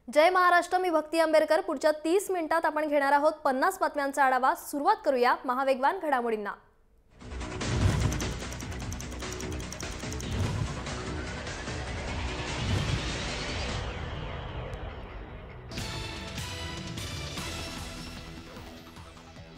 जय महाराष्ट्र, मी भक्ती आंबेडकर। पुढच्या 30 मिनिटात आपण घेणार आहोत 50 बातम्यांचा आढावा। सुरुवात करूया महावेगवान घडामोडींना।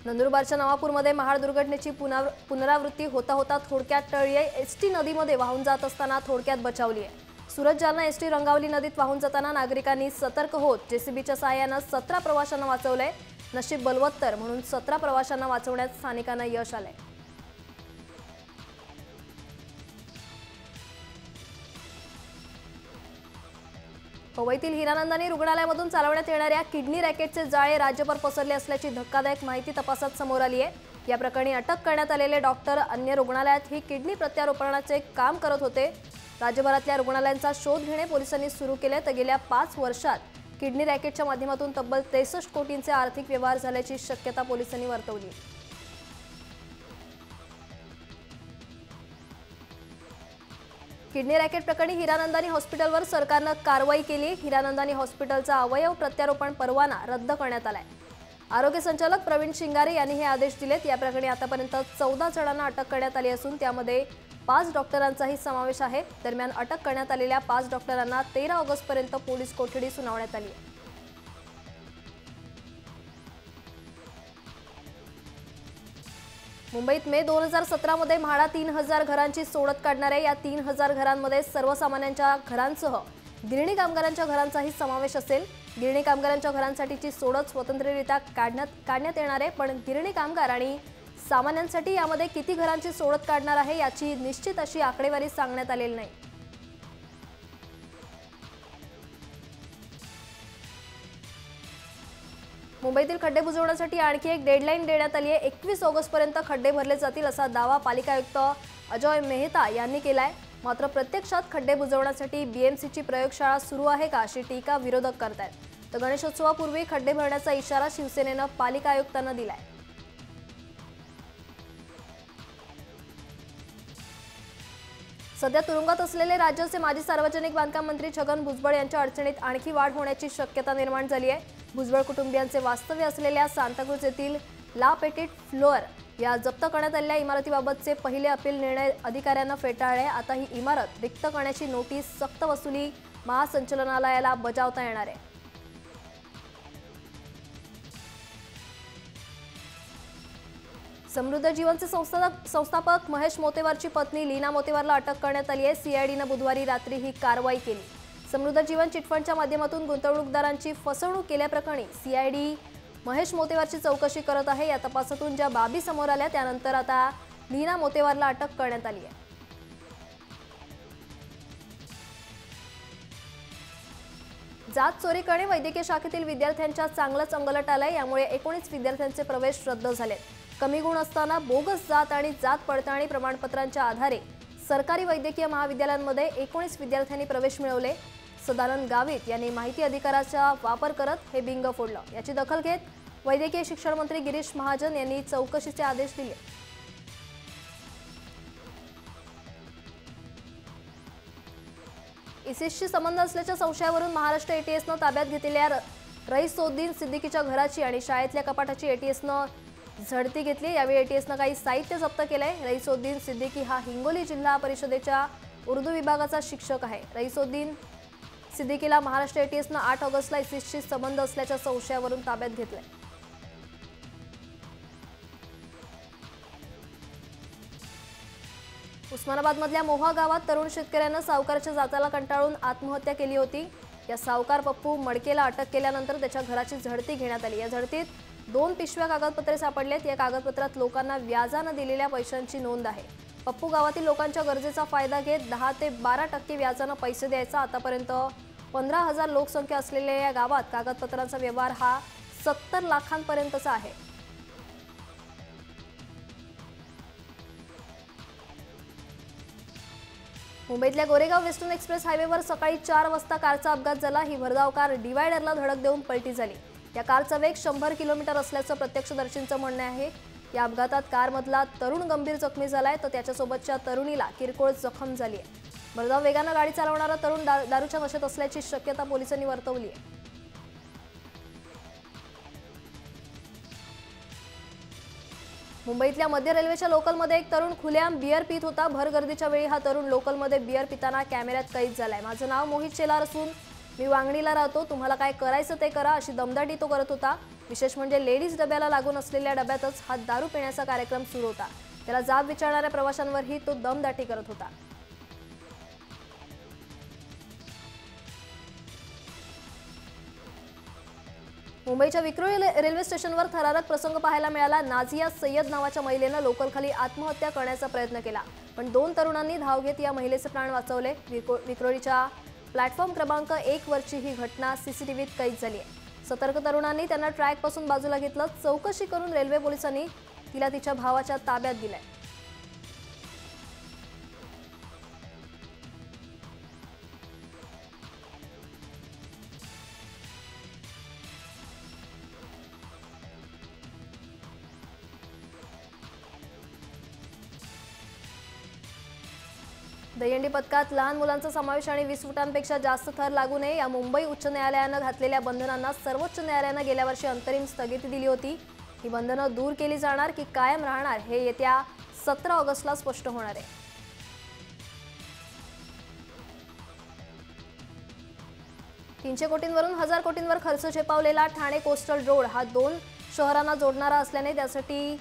नंदुरबारच्या नवापूरमध्ये महाड दुर्घटनेची पुनरावृत्ती होता होता थोडक्यात टळली आहे। एसटी नदीमध्ये वाहून जात असताना थोडक्यात बचावली आहे। सुरत जालना एसटी रंगावली नदीत वाहून जाताना नागरिकांनी सतर्क होत जेसीबीच्या सहाय्याने 17 प्रवाशांना वाचवलंय। नशीब बलवत्तर म्हणून 17 प्रवाशांना वाचवण्यात स्थानिकांना यश आलंय। पवईतील हिरानंदानी रुग्णालयामधून चालवण्यात येणाऱ्या किडनी रॅकेटचे जाळे राज्यभर पसरले असल्याची धक्कादायक माहिती तपासात समोर आली आहे। या प्रकरणी अटक करण्यात आलेले डॉक्टर अन्य रुग्णालयात ही किडनी प्रत्यारोपणाचे काम करत होते। राज्यभरातल्या रुग्णालयांचा शोध घेणे पोलिसांनी सुरू केले तर गेल्या 5 वर्षात किडनी रॅकेटच्या माध्यमातून तब्बल 63 कोटींचे आर्थिक व्यवहार झाल्याची शक्यता पोलिसांनी वर्तवली। किडनी रॅकेट प्रकरणी हिरानंदानी हॉस्पिटलवर सरकारने कारवाई केली। हिरानंदानी हॉस्पिटलचा अवयव प्रत्यारोपण परवाना रद्द करण्यात आलाय। आरोग्य संचालक प्रवीण शिंगारे यांनी हे आदेश दिलेत। या प्रकरणी आतापर्यंत 14 जणांना अटक करण्यात आली असून त्यामध्ये 5 डॉक्टरांचाही समावेश आहे। दरम्यान अटक करण्यात आलेल्या 5 डॉक्टरांना 13 ऑगस्टपर्यंत पोलीस कोठडी सुनावण्यात आली आहे। मुंबईत मे 2017 मध्ये म्हाडा 3000 घरांची सोडत काढणार आहे। या 3000 घरांमध्ये सर्वसामान्यांच्या घरांसह गिरणी कामगारांच्या घरांचाही समावेश असेल। गिरणी कामगारांच्या घरांसाठीची सोडत स्वतंत्ररित्या काढण्यात येणार आहे, पण गिरणी कामगार आणि सामान्यांसाठी यामध्ये किती घरांची सोडत काढणार आहे याची निश्चित अशी आकडेवारी सांगण्यात आलेली नाही। मुंबईतील खड्डे बुजवण्यासाठी आणखी एक डेडलाईन देण्यात आली आहे। 21 ऑगस्टपर्यंत खड्डे भरले जातील असा दावा पालिका आयुक्त अजय मेहता यांनी केलाय। मात्र प्रत्यक्षात खड्डे बुजवण्यासाठी बीएमसीची प्रयोगशाळा सुरू आहे का अशी टीका विरोधक करतायत। तर गणेशोत्सवापूर्वी खड्डे भरण्याचा इशारा शिवसेनेनं पालिका आयुक्तांना दिलाय। सध्या तुरुंगात असलेले राज्याचे माजी सार्वजनिक बांधकाम मंत्री छगन भुजबळ यांच्या अडचणीत आणखी वाढ होण्याची शक्यता निर्माण झाली आहे। भुजबळ कुटुंबियांचे वास्तव्य असलेल्या सांताक्रुझ येथील ला पेटिट फ्लोअर या जप्त करण्यात आलेल्या इमारतीबाबतचे पहिले अपील निर्णय अधिकाऱ्यांना फेटाळले। आता ही इमारत रिक्त करण्याची नोटीस सक्तवसुली महासंचालनालयाला बजावता येणार आहे। समृद्ध जीवनचे संस्थापक महेश मोतेवारची पत्नी लीना मोतेवारला अटक करण्यात आली आहे। सीआयडीने बुधवारी रात्री ही कारवाई केली। समृद्ध जीवन चिटफंडच्या माध्यमातून गुंतवणूकदारांची फसवणूक केल्याप्रकरणी सीआयडी महेश मोतेवारची चौकशी करत आहे। या तपासातून ज्या बाबी समोर आल्या त्यानंतर आता लीना मोतेवारला अटक करण्यात आली आहे। जात चोरी करणे वैद्यकीय शाखेतील विद्यार्थ्यांच्या चांगलंच अंगलट आलंय। यामुळे 19 विद्यार्थ्यांचे प्रवेश रद्द झालेत। कमी गुण असताना बोगस जात आणि जात पडताळणी प्रमाणपत्रांच्या आधारे सरकारी वैद्यकीय महाविद्यालयांमध्ये 19 विद्यार्थ्यांनी प्रवेश मिळवले। सदानंद गावित यांनी माहिती अधिकाराचा वापर करत हे बिंग फोडलं। याची दखल घेत वैद्यकीय शिक्षण मंत्री गिरीश महाजन यांनी चौकशीचे आदेश दिले। इसिसशी संबंध असल्याच्या संशयावरून महाराष्ट्र एटीएसनं ताब्यात घेतलेल्या रईसउद्दीन सिद्दीकीच्या घराची आणि शाळेतल्या कपाटाची एटीएसनं झडती घेतली। यावेळी एटीएसनं काही साहित्य जप्त केलंय। रईसउद्दीन सिद्दीकी हा हिंगोली जिल्हा परिषदेच्या उर्दू विभागाचा शिक्षक आहे। रईसउद्दीन सिद्दीकीला महाराष्ट्र एटीएसनं 8 ऑगस्टला इसिसशी संबंध असल्याच्या संशयावरून ताब्यात घेतलंय। उस्मानाबादमधल्या मोहा गावात तरुण शेतकऱ्यानं सावकारच्या जाचाला कंटाळून आत्महत्या केली होती। या सावकार पप्पू मडकेला अटक केल्यानंतर त्याच्या घराची झडती घेण्यात आली। या झडतीत 2 पिशव्या कागदपत्रे सापडलेत। या कागदपत्रात लोकांना व्याजाने दिलेल्या पैशांची नोंद आहे। पप्पू गावातील लोकांच्या गरजेचा फायदा घेत 10 ते 12% व्याजाने पैसे द्यायचा। आतापर्यंत 15,000 लोकसंख्या असलेल्या या गावात कागदपत्रांचा व्यवहार हा 70 लाखांपर्यंतचा आहे। मुंबईतल्या गोरेगाव वेस्टर्न एक्सप्रेस हायवेवर सकाळी 4 वाजता कारचा अपघात झाला। ही भरधाव कार डिवायडरला धडक देऊन पलटी झाली। या कारचा वेग 100 किलोमीटर असल्याचं प्रत्यक्षदर्शींचं म्हणणं आहे। या अपघातात कारमधला तरुण गंभीर जखमी झालाय तर त्याच्यासोबतच्या तरुणीला किरकोळ जखम झाली आहे। भरधाव वेगाने गाडी चालवणारा तरुण दारूच्या नशेत असल्याची शक्यता पोलिसांनी वर्तवली आहे। मुंबईतल्या मध्य रेल्वेच्या लोकलमध्ये एक तरुण खुलेआम बियर पित होता। भर गर्दीच्या वेळी हा तरुण लोकलमध्ये बियर पिताना कॅमेऱ्यात कैद झालाय। माझं नाव मोहित शेलार असून मी वांगणीला राहतो, तुम्हाला काय करायचं ते करा अशी दमदाटी तो करत होता। विशेष म्हणजे लेडीज डब्याला लागून असलेल्या डब्यातच हा दारू पिण्याचा कार्यक्रम सुरू होता। त्याला जाब विचारणाऱ्या प्रवाशांवरही तो दमदाटी करत होता। मुंबईच्या विक्रोळी रेल्वे स्टेशनवर थरारक प्रसंग पाहायला मिळाला। नाझिया सय्यद नावाच्या महिलेनं लोकलखाली आत्महत्या करण्याचा प्रयत्न केला, पण दोन तरुणांनी धाव घेत या महिलेचे प्राण वाचवले। विक्रोळीच्या प्लॅटफॉर्म क्रमांक 1 वरची ही घटना सीसीटीव्हीत कैद झाली आहे। सतर्क तरुणांनी त्यांना ट्रॅकपासून बाजूला घेतलं। चौकशी करून रेल्वे पोलिसांनी तिला तिच्या भावाच्या ताब्यात दिलंय। दहीहंडी पथकात लहान मुलांचा समावेश आणि 20 फुटांपेक्षा जास्त थर लागू नये या मुंबई उच्च न्यायालयानं घातलेल्या बंधनांना सर्वोच्च न्यायालयानं गेल्या वर्षी अंतरिम स्थगिती दिली होती। ही बंधनं दूर केली जाणार की कायम राहणार हे येत्या 17 ऑगस्टला स्पष्ट होणार आहे। 300 कोटींवरून 1000 कोटींवर खर्च झेपावलेला ठाणे कोस्टल रोड हा 2 शहरांना जोडणारा असल्याने त्यासाठी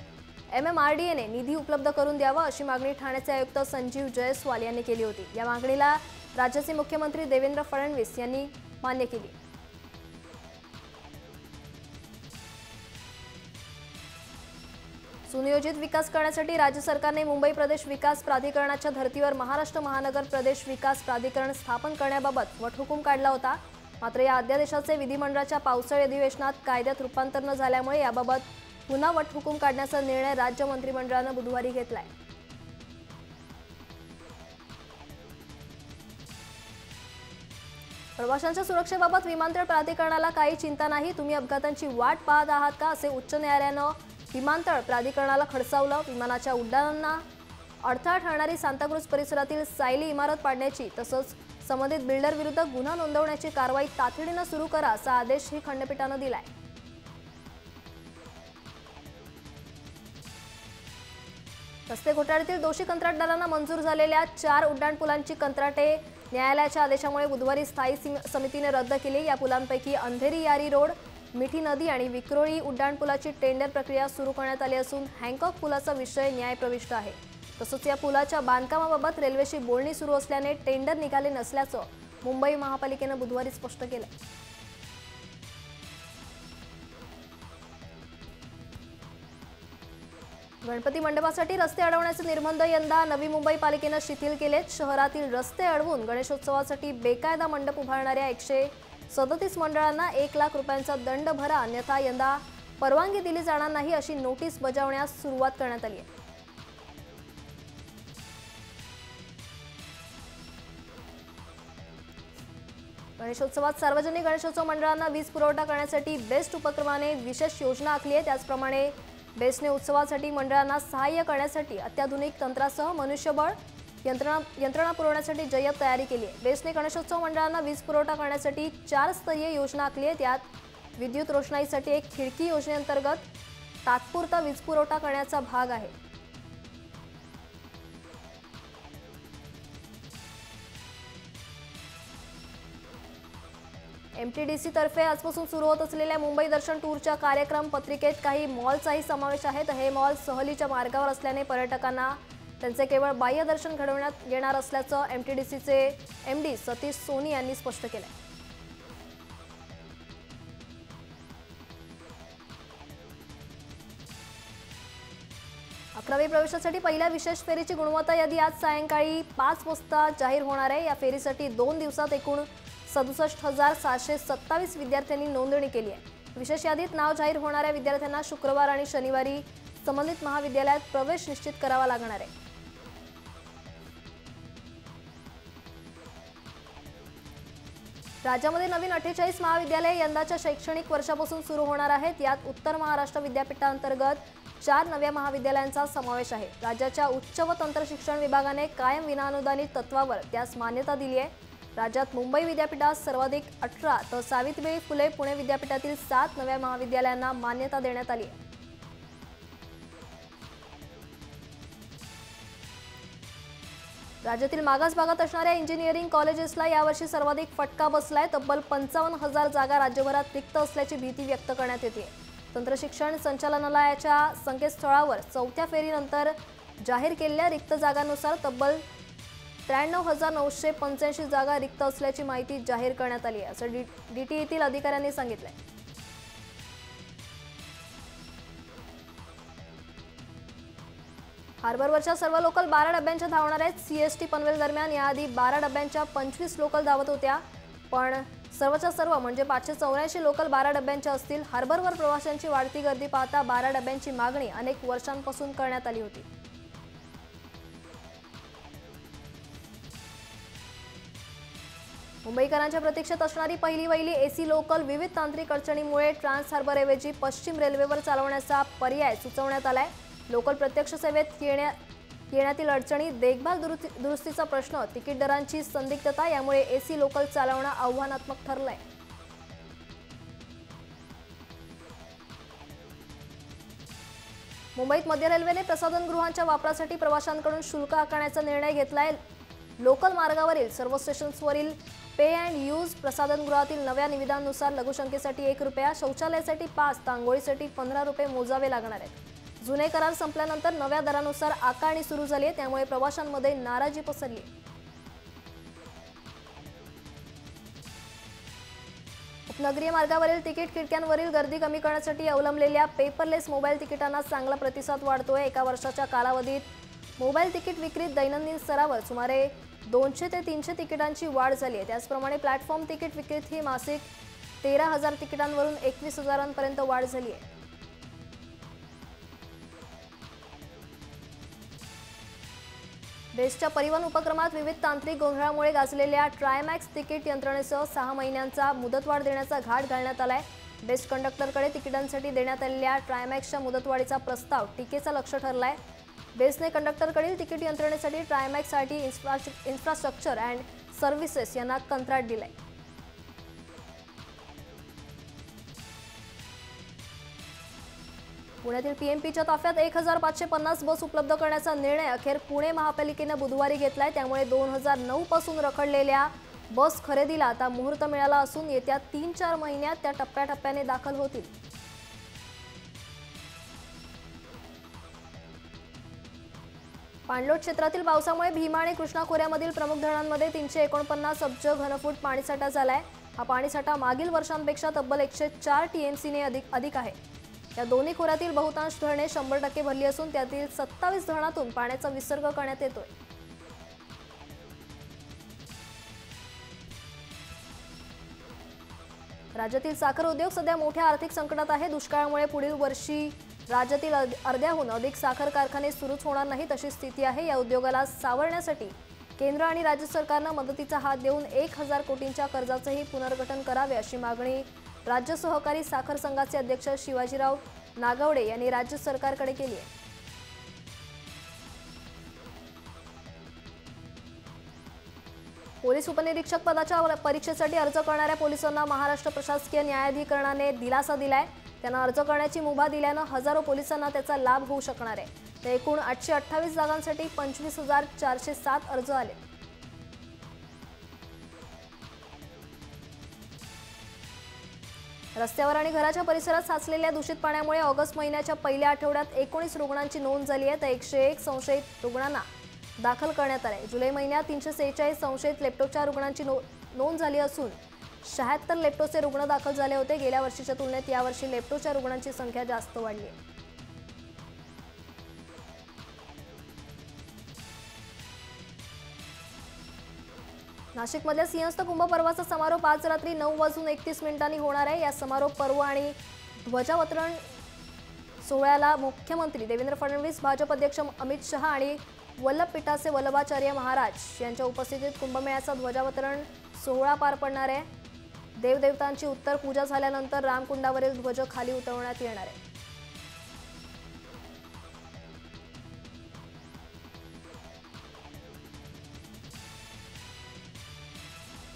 MMRDAने निधी उपलब्ध करून द्यावा अशी मागणी ठाण्याचे आयुक्त संजीव जयस्वाल यांनी केली होती। या मागणीला राज्याचे मुख्यमंत्री देवेंद्र फडणवीस यांनी मान्य केली। सुनियोजित विकास करण्यासाठी राज्य सरकारने मुंबई प्रदेश विकास प्राधिकरणाच्या धर्तीवर महाराष्ट्र महानगर प्रदेश विकास प्राधिकरण स्थापन करण्याबाबत वटहुकूम काढला होता। मात्र या अध्यादेशाचे विधिमंडळाच्या पावसाळी अधिवेशनात कायद्यात रूपांतर न झाल्यामुळे याबाबत पुन्हा वटहुकूम काढण्याचा निर्णय राज्य मंत्रिमंडळानं बुधवारी घेतलाय। प्रवाशांच्या सुरक्षेबाबत विमानतळ प्राधिकरणाला काही चिंता नाही, तुम्ही अपघातांची वाट पाहत आहात का असे उच्च न्यायालयानं विमानतळ प्राधिकरणाला खडसावलं। विमानाच्या उड्डाणांना अडथळा ठरणारी सांताक्रूज परिसरातील सायली इमारत पाडण्याची तसंच संबंधित बिल्डर विरुद्ध गुन्हा नोंदवण्याची कारवाई तातडीनं सुरू करा असा आदेशही खंडपीठानं दिलाय। रस्ते घोटाळ्यातील दोषी कंत्राटदारांना मंजूर झालेल्या 4 उड्डाणपुलांची कंत्राटे न्यायालयाच्या आदेशामुळे बुधवारी स्थायी समितीने रद्द केली। या पुलांपैकी अंधेरी यारी रोड, मिठी नदी आणि विक्रोळी उड्डाणपुलाची टेंडर प्रक्रिया सुरू करण्यात आली असून हँकॉक पुलाचा विषय न्यायप्रविष्ट आहे। तसंच या पुलाच्या बांधकामाबाबत रेल्वेशी बोलणी सुरू असल्याने टेंडर निघाले नसल्याचं मुंबई महापालिकेनं बुधवारी स्पष्ट केलं। गणपती मंडपासाठी रस्ते अडवण्याचे निर्बंध यंदा नवी मुंबई पालिकेनं शिथिल केलेत। शहरातील रस्ते अडवून गणेशोत्सवासाठी बेकायदा मंडप उभारणाऱ्या 137 मंडळांना 1 लाख रुपयांचा दंड भरा, अन्यथा यंदा परवानगी दिली जाणार नाही अशी नोटीस बजावण्यास सुरुवात करण्यात आली आहे। गणेशोत्सवात सार्वजनिक गणेशोत्सव मंडळांना वीज पुरवठा करण्यासाठी बेस्ट उपक्रमाने विशेष योजना आखली आहे। त्याचप्रमाणे बेस्टने उत्सवासाठी मंडळांना सहाय्य करण्यासाठी अत्याधुनिक तंत्रासह मनुष्यबळ यंत्रणा पुरवण्यासाठी जय्यत तयारी केली आहे। बेस्टने गणेशोत्सव मंडळांना वीज पुरवठा करण्यासाठी 4 स्तरीय योजना आखली आहे। त्यात विद्युत रोषणाईसाठी एक खिडकी योजनेअंतर्गत तात्पुरता वीज पुरवठा करण्याचा भाग आहे। MTDC तर्फे आजपासून सुरू होत असलेल्या मुंबई दर्शन टूरच्या कार्यक्रम पत्रिकेत काही मॉलचाही समावेश आहे। हे मॉल सहलीच्या मार्गावर असल्याने पर्यटकांना त्यांचे केवळ बाह्य दर्शन घडवण्यात येणार असल्याचं MTDCचे MD सतीश सोनी यांनी स्पष्ट केलं। अकरावी प्रवेशासाठी पहिल्या विशेष फेरीची गुणवत्ता यादी आज सायंकाळी 5 वाजता जाहीर होणार आहे। या फेरीसाठी 2 दिवसात एकूण 67,727 विद्यार्थ्यांनी नोंदणी केली आहे। विशेष यादीत नाव जाहीर होणाऱ्या विद्यार्थ्यांना शुक्रवार आणि शनिवारी संबंधित महाविद्यालयात प्रवेश निश्चित करावा लागणार आहे। राज्यामध्ये नवीन 48 महाविद्यालये यंदाच्या शैक्षणिक वर्षापासून सुरू होणार आहेत। यात उत्तर महाराष्ट्र विद्यापीठांतर्गत 4 नव्या महाविद्यालयांचा समावेश आहे। राज्याच्या उच्च व तंत्रशिक्षण विभागाने कायम विनाअनुदानित तत्वावर त्यास मान्यता दिली आहे। राज्यात मुंबई विद्यापीठात सर्वाधिक 18 तर सावित्रीबाई फुले पुणे विद्यापीठातील 7 नव्या महाविद्यालयांना मान्यता देण्यात आली आहे। राज्यातील मागास भागात असणाऱ्या इंजिनिअरिंग कॉलेजेसला यावर्षी सर्वाधिक फटका बसलाय। तब्बल 55,000 जागा राज्यभरात रिक्त असल्याची भीती व्यक्त करण्यात येते। तंत्रशिक्षण संचालनालयाच्या संकेतस्थळावर चौथ्या फेरीनंतर जाहीर केलेल्या रिक्त जागांनुसार तब्बल 93,985 जागा रिक्त असल्याची माहिती जाहीर करण्यात आली आहे, असं डीटीईतील अधिकाऱ्यांनी सांगितलंय। हार्बरवरच्या सर्व लोकल 12 डब्यांच्या धावणार आहेत। सीएसटी पनवेल दरम्यान याआधी 12 डब्यांच्या 25 लोकल धावत होत्या, पण सर्वच्या सर्व म्हणजे 584 लोकल 12 डब्यांच्या असतील। हार्बरवर प्रवाशांची वाढती गर्दी पाहता 12 डब्यांची मागणी अनेक वर्षांपासून करण्यात आली होती। मुंबईकरांच्या प्रतीक्षेत असणारी पहिली वहिली एसी लोकल विविध तांत्रिक अडचणीमुळे ट्रान्स हार्बरऐवजी पश्चिम रेल्वेवर चालवण्याचा पर्याय सुचवण्यात आलाय। लोकल प्रत्यक्ष सेवेत येण्यातील अडचणी, देखभाल दुरुस्तीचा प्रश्न, तिकीट दरांची संदिग्धता यामुळे एसी लोकल चालवणं आव्हानात्मक ठरलंय। मुंबईत मध्य रेल्वेने प्रसाधनगृहांच्या वापरासाठी प्रवाशांकडून शुल्क आकारण्याचा निर्णय घेतलाय। लोकल मार्गावरील सर्व स्टेशन्सवरील पे अँड यूज प्रसाधनगृहातील नव्या निविदांनुसार लघुशंकेसाठी 1 रुपया, शौचालयासाठी 5 तर आंघोळीसाठी 15 रुपये मोजावे लागणार आहेत। जुने करार संपल्यानंतर नव्या दरानुसार आकारणी सुरू झाली आहे, त्यामुळे प्रवाशांमध्ये नाराजी पसरली। उपनगरीय मार्गावरील तिकीट खिडक्यांवरील गर्दी कमी करण्यासाठी अवलंबलेल्या पेपरलेस मोबाईल तिकिटांना चांगला प्रतिसाद वाढतोय। एका वर्षाच्या कालावधीत मोबाईल तिकीट विक्रीत दैनंदिन स्तरावर सुमारे 200 ते 300 तिकिटांची वाढ झाली आहे। त्याचप्रमाणे प्लॅटफॉर्म तिकीट विक्रीत ही मासिक 13,000 तिकिटांवरून 21,000 वाढ झाली आहे। बेस्टच्या परिवहन उपक्रमात विविध तांत्रिक गोंधळामुळे गाजलेल्या ट्रायमॅक्स तिकीट यंत्रणेसह 6 महिन्यांचा मुदतवाढ देण्याचा घाट घालण्यात आलाय। बेस्ट कंडक्टरकडे तिकिटांसाठी देण्यात आलेल्या ट्रायमॅक्सच्या मुदतवाढीचा प्रस्ताव टीकेचा लक्ष्य ठरलाय। बेस्टने कंडक्टरकडील तिकीट यंत्रणेसाठी Trimax RT infrastructure and services यांना कंत्राट दिलंय। पुण्यातील पीएमपीच्या ताफ्यात 1,550 बस उपलब्ध करण्याचा निर्णय अखेर पुणे महापालिकेनं बुधवारी घेतलाय। त्यामुळे 2009 पासून रखडलेल्या बस खरेदीला आता मुहूर्त मिळाला असून येत्या 3-4 महिन्यात त्या टप्प्याटप्प्याने दाखल होतील। पाणलोट क्षेत्रातील पावसामुळे भीमा आणि कृष्णा खोऱ्यामधील प्रमुख धरणांमध्ये 349 अब्ज घनफूट पाणीसाठा झालाय। हा पाणीसाठा मागील वर्षांपेक्षा तब्बल 104 टीएमसीने अधिक आहे। या दोन्ही खोऱ्यातील बहुतांश धरणे 100% भरली असून त्यातील 27 धरणातून पाण्याचा विसर्ग करण्यात येतोय। राज्यातील साखर उद्योग सध्या मोठ्या आर्थिक संकटात आहे। दुष्काळामुळे पुढील वर्षी राज्यातील अर्ध्याहून अधिक साखर कारखाने सुरूच होणार नाहीत अशी स्थिती आहे। या उद्योगाला सावरण्यासाठी केंद्र आणि राज्य सरकारनं मदतीचा हात देऊन 1,000 कोटींच्या कर्जाचेही पुनर्गठन करावे अशी मागणी राज्य सहकारी साखर संघाचे अध्यक्ष शिवाजीराव नागवडे यांनी राज्य सरकारकडे केली आहे। पोलीस उपनिरीक्षक पदाच्या परीक्षेसाठी अर्ज करणाऱ्या पोलिसांना महाराष्ट्र प्रशासकीय न्यायाधिकरणाने दिलासा दिलाय। त्यांना अर्ज करण्याची मुभा दिल्यानं हजारो पोलिसांना त्याचा लाभ होऊ शकणार आहे। तर एकूण 828 जागांसाठी 25,407 अर्ज आले। रस्त्यावर आणि घराच्या परिसरात साचलेल्या दूषित पाण्यामुळे ऑगस्ट महिन्याच्या पहिल्या आठवड्यात 19 रुग्णांची नोंद झाली आहे। तर 101 संशयित रुग्णांना दाखल करण्यात आले। जुलै महिन्यात 346 संशयित लेप्टोच्या रुग्णांची नोंद झाली असून 76 लेप्टोचे रुग्ण दाखल झाले होते। गेल्या वर्षीच्या तुलनेत यावर्षी लेप्टोच्या रुग्णांची संख्या जास्त वाढली आहे। नाशिकमधल्या सिंहस्थ कुंभ पर्वाचा समारोप आज रात्री 9:31 होणार आहे। या समारोप पर्व आणि ध्वजावतरण सोहळ्याला मुख्यमंत्री देवेंद्र फडणवीस, भाजप अध्यक्ष अमित शहा आणि वल्लभपीठाचे वल्लभाचार्य महाराज यांच्या उपस्थितीत कुंभमेळ्याचा ध्वजावतरण सोहळा पार पडणार आहे। देवदेवतांची उत्तर पूजा झाल्यानंतर रामकुंडावरील ध्वज खाली उतरवण्यात येणार आहे।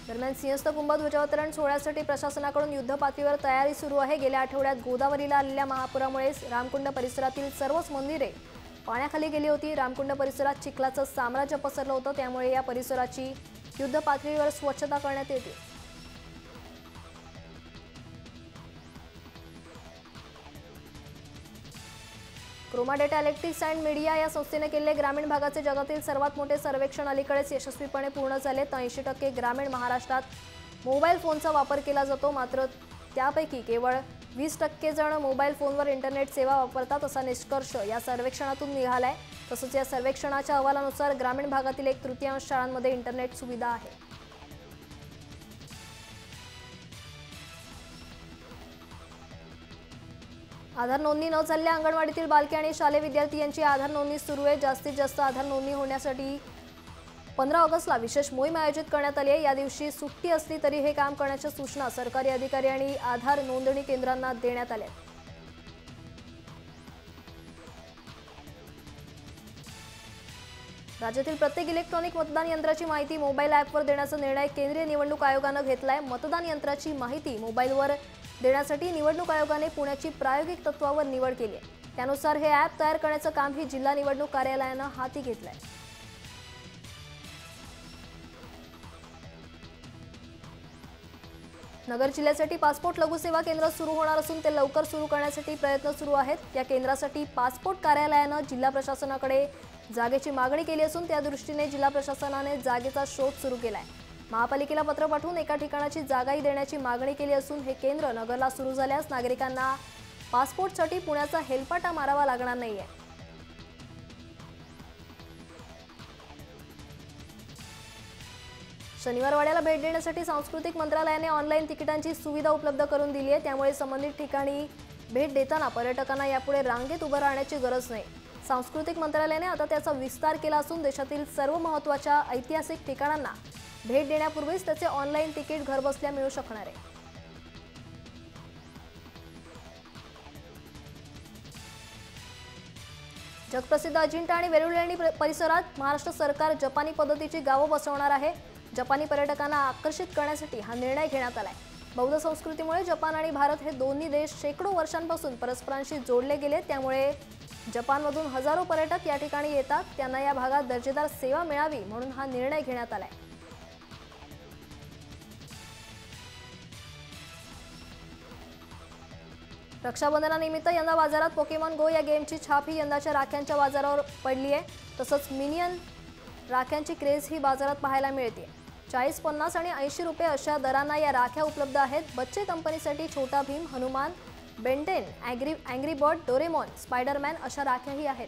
दरम्यान सिंहस्थ कुंभ ध्वजावतरण सोहळ्यासाठी प्रशासनाकडून युद्धपातळीवर तयारी सुरू आहे। गेल्या आठवड्यात गोदावरीला आलेल्या महापुरामुळे रामकुंड परिसरातील सर्वच मंदिरे पाण्याखाली गेली होती। रामकुंड परिसरात चिखलाचं साम्राज्य पसरलं होतं, त्यामुळे या परिसराची युद्ध पातळीवर स्वच्छता करण्यात येते। Chroma data analytics and media या संस्थेने केलेले ग्रामीण भागाचे जगातील सर्वात मोठे सर्वेक्षण अलीकडेच यशस्वीपणे पूर्ण झाले। 83% ग्रामीण महाराष्ट्रात मोबाईल फोनचा वापर केला जातो, मात्र त्यापैकी केवळ 20% जण मोबाईल फोनवर इंटरनेट सेवा वापरतात, असा निष्कर्ष या सर्वेक्षणातून निघालाय। तसंच या सर्वेक्षणाच्या अहवालानुसार ग्रामीण भागातील 1/3 शाळांमध्ये इंटरनेट सुविधा आहे। आधार नोंदणी न झालेल्या अंगणवाडीतील बालके आणि शालेय विद्यार्थी यांची आधार नोंदणी सुरू आहे। जास्तीत जास्त आधार नोंदणी होण्यासाठी 15 ऑगस्टला विशेष मोहीम आयोजित करण्यात आली आहे। या दिवशी सुट्टी असली तरी हे काम करण्याच्या सूचना सरकारी अधिकारी आणि आधार नोंदणी केंद्रांना देण्यात आल्या। राज्यातील प्रत्येक इलेक्ट्रॉनिक मतदान यंत्राची माहिती मोबाईल ॲपवर देण्याचा निर्णय केंद्रीय निवडणूक आयोगाने घेतलाय। मतदान यंत्राची माहिती मोबाईलवर देण्यासाठी निवडणूक आयोगाने पुण्याची प्रायोगिक तत्वावर निवड केली आहे। त्यानुसार हे ॲप तयार करण्याचं कामही जिल्हा निवडणूक कार्यालयाने हाती घेतलंय। नगर जिल्ह्यासाठी पासपोर्ट लघुसेवा केंद्र सुरू होणार असून ते लवकर सुरू करण्यासाठी प्रयत्न सुरू आहेत। या केंद्रासाठी पासपोर्ट कार्यालयाने जिल्हा प्रशासनाकडे जागेची मागणी केली असून त्या दृष्टीने जिल्हा प्रशासनाने जागेचा शोध सुरू केलाय। महापालिकेला पत्र पाठवून एका ठिकाणाची जागाही देण्याची मागणी केली असून हे केंद्र नगरला सुरू झाल्यास नागरिकांना पासपोर्टसाठी पुण्याचा हेलपाटा मारावा लागणार नाहीये। शनिवार वाड्याला भेट देण्यासाठी सांस्कृतिक मंत्रालयाने ऑनलाईन तिकिटांची सुविधा उपलब्ध करून दिली आहे। त्यामुळे संबंधित ठिकाणी भेट देताना पर्यटकांना यापुढे रांगेत उभं राहण्याची गरज नाही। सांस्कृतिक मंत्रालयाने आता त्याचा विस्तार केला असून देशातील सर्व महत्त्वाच्या ऐतिहासिक ठिकाणांना भेट देण्यापूर्वीच त्याचे ऑनलाईन तिकीट घरबसल्या मिळू शकणार आहे। जगप्रसिद्ध अजिंठा आणि वेरूळ लेणी परिसरात महाराष्ट्र सरकार जपानी पद्धतीची गावं बसवणार आहे। जपानी पर्यटकांना आकर्षित करण्यासाठी हा निर्णय घेण्यात आलाय। बौद्ध संस्कृतीमुळे जपान आणि भारत हे दोन्ही देश शेकडो वर्षांपासून परस्परांशी जोडले गेले, त्यामुळे जपानमधून हजारो पर्यटक या ठिकाणी येतात। त्यांना या भागात दर्जेदार सेवा मिळावी म्हणून हा निर्णय घेण्यात आलाय। रक्षाबंधनानिमित्त यंदा बाजारात पोकेमॉन गो या गेमची छाप ही यंदाच्या राख्यांच्या बाजारावर पडली आहे। तसंच मिनियन राख्यांची क्रेज ही बाजारात पाहायला मिळते। 40, 50 आणि 80 रुपये अशा दरांना या राख्या उपलब्ध आहेत। बच्चे कंपनीसाठी छोटा Bhim, Hanuman, Ben Ten, angry bird, Doraemon, Spiderman अशा राख्याही आहेत।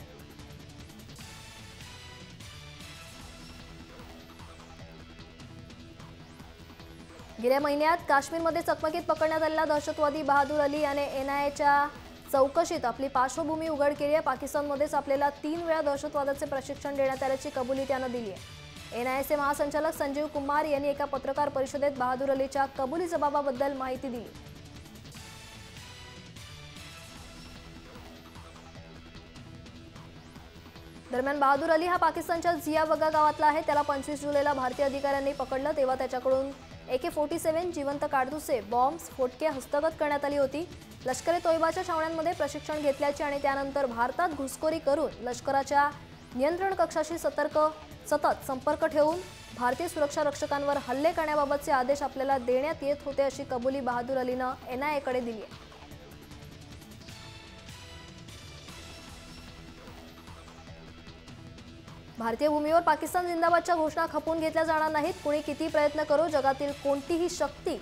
गेल्या महिन्यात काश्मीरमध्ये चकमकीत पकडण्यात आलेला दहशतवादी बहादूर अली याने NIAच्या चौकशीत आपली पार्श्वभूमी उघड केली आहे। पाकिस्तानमध्येच आपल्याला 3 वेळा दहशतवादाचे प्रशिक्षण देण्यात आल्याची कबुली त्यानं दिली आहे। NIAचे महासंचालक संजीव कुमार यांनी एका पत्रकार परिषदेत बहादूर अलीच्या कबुली जबाबाबद्दल माहिती दिली। दरम्यान बहादूर अली हा पाकिस्तानच्या झियावगा गावातला आहे। त्याला 25 जुलैला भारतीय अधिकाऱ्यांनी पकडलं, तेव्हा त्याच्याकडून AK-47 जिवंत काडतुसे, बॉम्ब, स्फोटके हस्तगत करण्यात आली होती। लष्कर-ए-तोयबाच्या छावण्यांमध्ये प्रशिक्षण घेतल्याची आणि त्यानंतर भारतात घुसखोरी करून लष्कराच्या नियंत्रण कक्षाशी सतत संपर्क ठेवून भारतीय सुरक्षा रक्षकांवर हल्ले करण्याबाबतचे आदेश आपल्याला देण्यात येत होते, अशी कबुली बहादूर अलीनं NIAकडे दिली आहे। भारतीय भूमीवर पाकिस्तान जिंदाबादच्या घोषणा खपवून घेतल्या जाणार नाहीत। कुणी किती प्रयत्न करो, जगातील कोणतीही शक्ती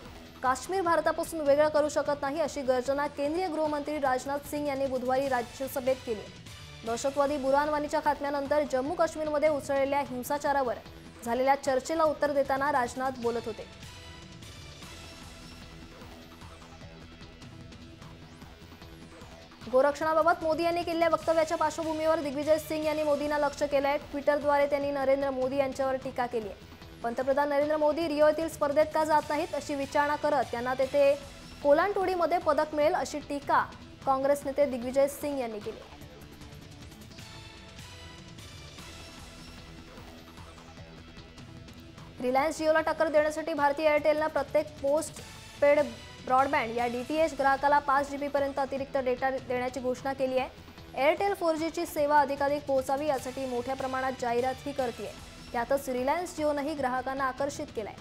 काश्मीर भारतापासून वेगळं करू शकत नाही, अशी गर्जना केंद्रीय गृहमंत्री राजनाथ सिंग यांनी बुधवारी राज्यसभेत केली। दहशतवादी बुरहान वानीच्या खात्म्यानंतर जम्मू काश्मीरमध्ये उसळलेल्या हिंसाचारावर झालेल्या चर्चेला उत्तर देताना राजनाथ बोलत होते। गोरक्षणाबाबत मोदी यांनी केलेल्या वक्तव्याच्या पार्श्वभूमीवर दिग्विजय सिंग यांनी मोदींना लक्ष्य केलंय। ट्विटरद्वारे त्यांनी नरेंद्र मोदी यांच्यावर टीका केली आहे। पंतप्रधान नरेंद्र मोदी रिओ येथील स्पर्धेत का जात नाहीत अशी विचारणा करत त्यांना तेथे कोलांटोडीमध्ये पदक मिळेल अशी टीका काँग्रेस नेते दिग्विजय सिंग यांनी केली। रिलायन्स जिओला टक्कर देण्यासाठी भारतीय एअरटेलने प्रत्येक पोस्ट पेड ब्रॉडबँड या DTH ग्राहकाला 5 GB पर्यंत अतिरिक्त डेटा देण्याची घोषणा केली आहे। एअरटेल 4G ची सेवा अधिकाधिक पोहोचावी यासाठी मोठ्या प्रमाणात जाहिरातही करते। त्यातच रिलायन्स जिओनंही ग्राहकांना आकर्षित केलंय।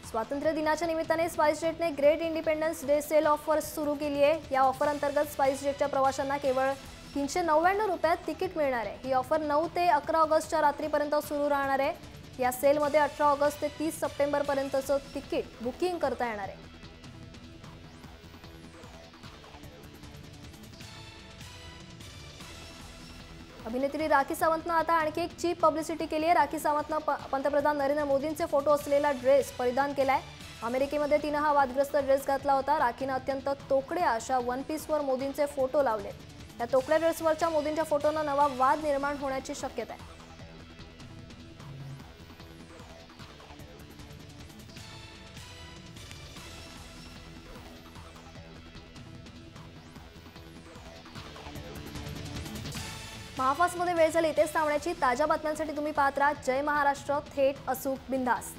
स्वातंत्र्य दिनाच्या निमित्ताने स्पाइसजेटने great independence day sale offer सुरू केली आहे। या ऑफर अंतर्गत स्पाइसजेटच्या प्रवाशांना केवळ 399 रुपयात तिकीट मिळणार आहे। ही ऑफर 9 ते 11 ऑगस्टच्या रात्रीपर्यंत सुरू राहणार आहे। या सेलमध्ये 18 ऑगस्ट ते 30 सप्टेंबर पर्यंतचं तिकीट बुकिंग करता येणार आहे। अभिनेत्री राखी सावंतनं आता आणखी एक चीप पब्लिसिटी केली आहे। राखी सावंतनं पंतप्रधान नरेंद्र मोदींचे फोटो असलेला ड्रेस परिधान केलाय। अमेरिकेमध्ये तिनं हा वादग्रस्त ड्रेस घातला होता। राखीनं अत्यंत तोकड्या अशा वन पीसवर मोदींचे फोटो लावले। या तोकड्या ड्रेसवरच्या मोदींच्या फोटोनं नवा वाद निर्माण होण्याची शक्यता आहे। महाफासमध्ये वेळ झाली इथेच थांबण्याची। ताज्या बातम्यांसाठी तुम्ही पाहत राहा जय महाराष्ट्र, थेट अचूक बिंदास।